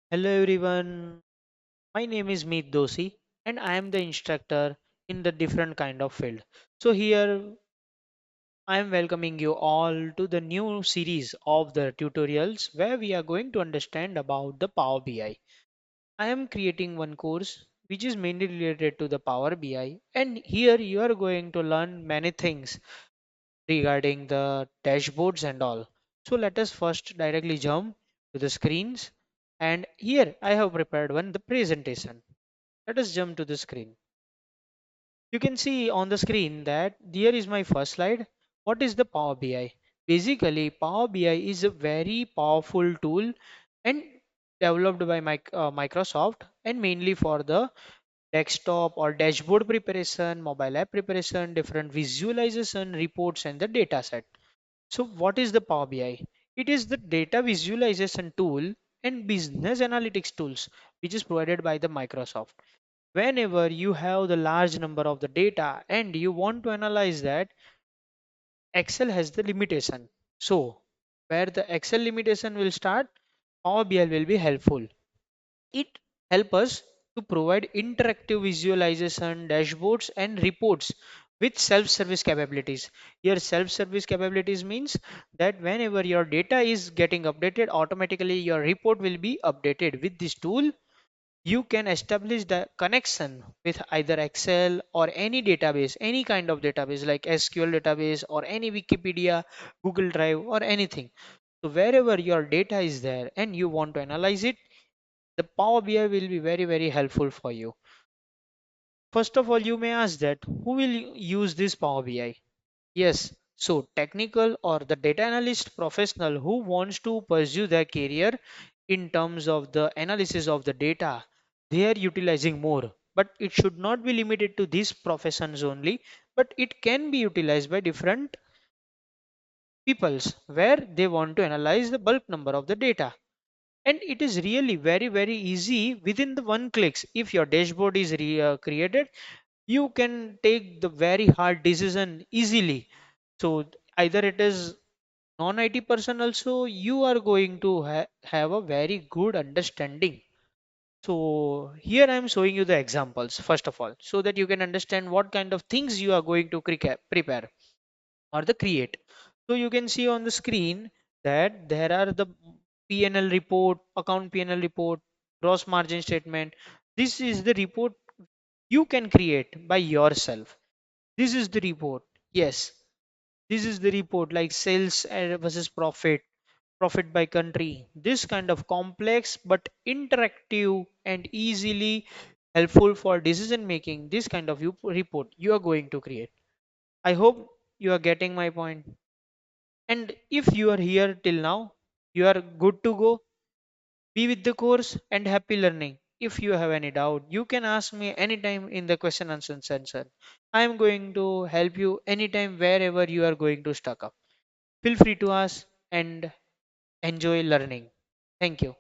Hello everyone, my name is Meet Dosi and I am the instructor in the different kind of field. So here I am welcoming you all to the new series of the tutorials where we are going to understand about the Power BI. I am creating one course which is mainly related to the Power BI, and here you are going to learn many things regarding the dashboards and all. So let us first directly jump to the screens, and here I have prepared one the presentation. Let us jump to the screen. You can see on the screen that here is my first slide. What is the Power BI? Basically, Power BI is a very powerful tool and developed by Microsoft, and mainly for the desktop or dashboard preparation, mobile app preparation, different visualization, reports, and the data set. So, what is the Power BI? It is the data visualization tool and business analytics tools which is provided by the Microsoft. Whenever you have the large number of the data and you want to analyze that, Excel has the limitation. So where the Excel limitation will start, Power BI will be helpful. It help us to provide interactive visualization, dashboards and reports with self-service capabilities. Here self-service capabilities means that whenever your data is getting updated, automatically your report will be updated. With this tool you can establish the connection with either Excel or any database, any kind of database like SQL database or any Wikipedia, Google Drive or anything. So wherever your data is there and you want to analyze it, the Power BI will be very, very helpful for you. First of all, you may ask that who will use this Power BI? Yes, so technical or the data analyst professional who wants to pursue their career in terms of the analysis of the data, they are utilizing more. But it should not be limited to these professions only, but it can be utilized by different peoples where they want to analyze the bulk number of the data. And it is really very, very easy within the one clicks. If your dashboard is created, you can take the very hard decision easily. So either it is non-IT person also, you are going to have a very good understanding. So here I am showing you the examples first of all, so that you can understand what kind of things you are going to prepare or the create. So you can see on the screen that there are the P&L report, account P&L report, gross margin statement. This is the report you can create by yourself. This is the report. Yes, this is the report like sales versus profit, profit by country. This kind of complex but interactive and easily helpful for decision making. This kind of report you are going to create. I hope you are getting my point. And if you are here till now, you are good to go. Be with the course and happy learning. If you have any doubt, you can ask me anytime in the question answer session. I am going to help you anytime wherever you are going to stuck up. Feel free to ask and enjoy learning. Thank you.